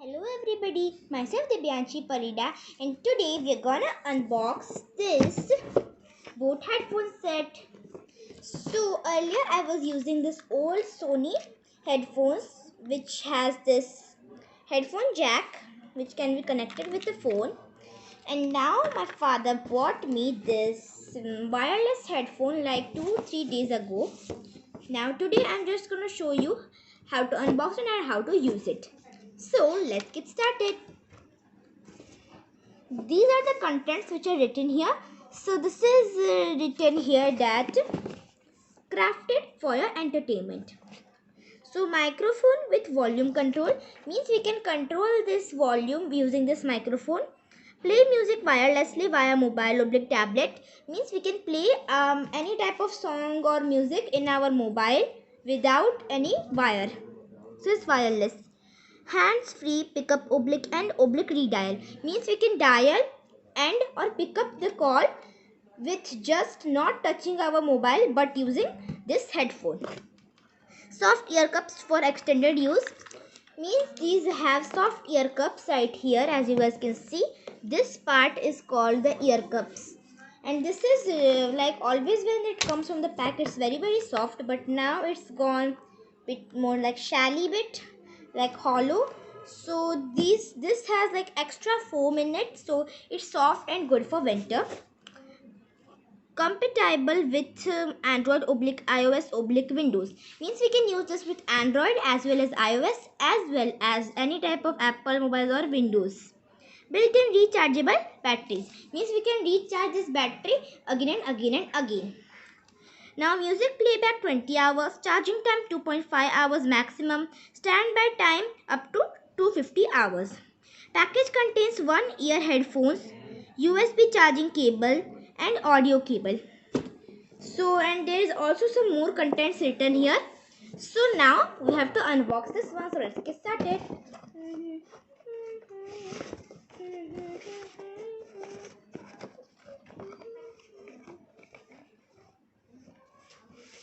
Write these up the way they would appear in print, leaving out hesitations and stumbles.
Hello everybody, myself Debyanshi Parida and today we are gonna unbox this Boat headphone set. So earlier I was using this old Sony headphones which has this headphone jack which can be connected with the phone, and now my father bought me this wireless headphone like 2-3 days ago. Now today I'm just gonna show you how to unbox it and how to use it. So let's get started. These are the contents which are written here. So this is written here that crafted for your entertainment. So microphone with volume control means we can control this volume using this microphone. Play music wirelessly via mobile or tablet means we can play any type of song or music in our mobile without any wire. So it's wireless. Hands-free pickup oblique and oblique redial means we can dial and or pick up the call with just not touching our mobile but using this headphone. Soft ear cups for extended use means these have soft ear cups right here. As you guys can see, this part is called the ear cups, and this is like always when it comes from the pack it's very soft, but now it's gone bit more like shelly bit, like hollow. So this has like extra foam in it, so it's soft and good for winter. Compatible with Android oblique iOS oblique Windows means we can use this with Android as well as iOS as well as any type of Apple mobile or Windows. Built-in rechargeable batteries means we can recharge this battery again and again and again. Now music playback 20 hours, charging time 2.5 hours maximum, standby time up to 250 hours. Package contains one ear headphones, USB charging cable and audio cable. So, and there is also some more contents written here. So now we have to unbox this one. So let's get started.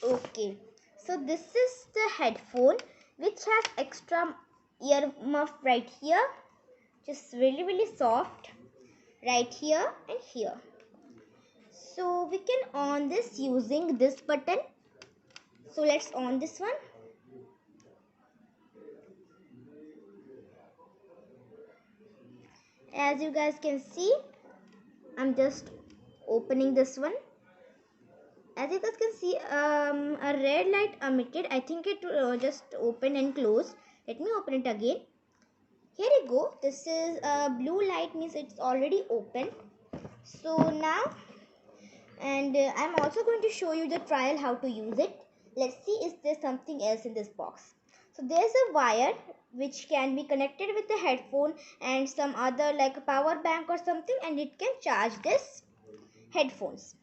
Okay, so this is the headphone which has extra ear muff right here, just really soft right here and here. So we can on this using this button. So let's on this one. As you guys can see, I'm just opening this one. As you guys can see, a red light emitted. I think it just opened and closed. Let me open it again. Here you go. This is blue light, means it's already open. So now, and I'm also going to show you the trial how to use it. Let's see, is there something else in this box? So there's a wire which can be connected with the headphone and some other like a power bank or something, and it can charge this headphones.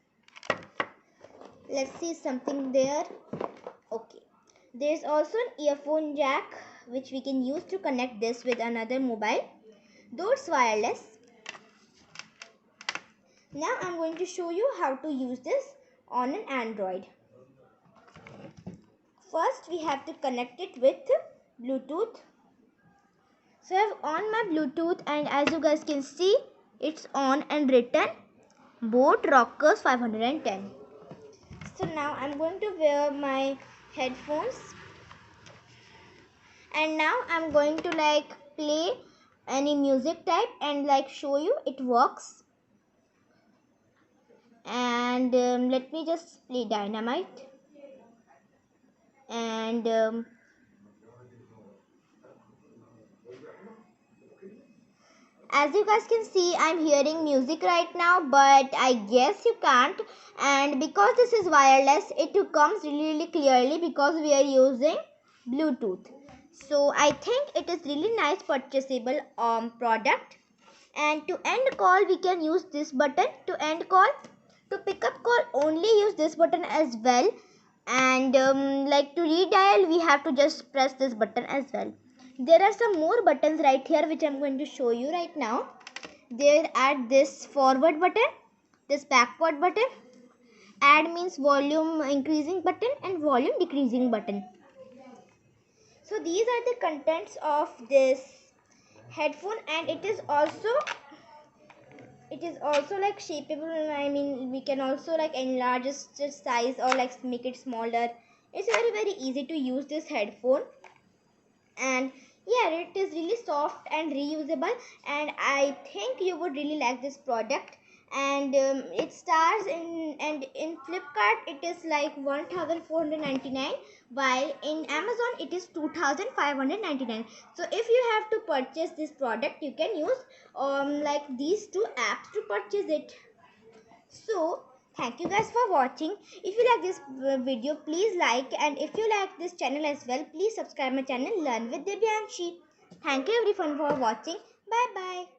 Let's see something there. Okay, there's also an earphone jack which we can use to connect this with another mobile, though it's wireless. Now I'm going to show you how to use this on an Android. First we have to connect it with Bluetooth. So I have on my Bluetooth, and as you guys can see, it's on and written Boat Rockers 510. So now I'm going to wear my headphones, and now I'm going to like play any music type and like show you it works. And let me just play Dynamite, and as you guys can see, I'm hearing music right now, but I guess you can't. And because this is wireless, it comes really clearly because we are using Bluetooth. So I think it is really nice purchasable product. And to end call, we can use this button to end call. To pick up call, only use this button as well. And like to redial, we have to just press this button as well. There are some more buttons right here which I'm going to show you right now. There are this forward button, this backward button. Add means volume increasing button and volume decreasing button. So these are the contents of this headphone, and it is also like shapeable. I mean, we can also like enlarge its size or like make it smaller. It's very easy to use this headphone, and yeah, it is really soft and reusable, and I think you would really like this product. And it stars in Flipkart it is like 1499, while in Amazon it is 2599. So if you have to purchase this product, you can use like these two apps to purchase it. So thank you guys for watching. If you like this video, please like, and if you like this channel as well, please subscribe my channel Learn with Divyanshi. Thank you everyone for watching. Bye bye.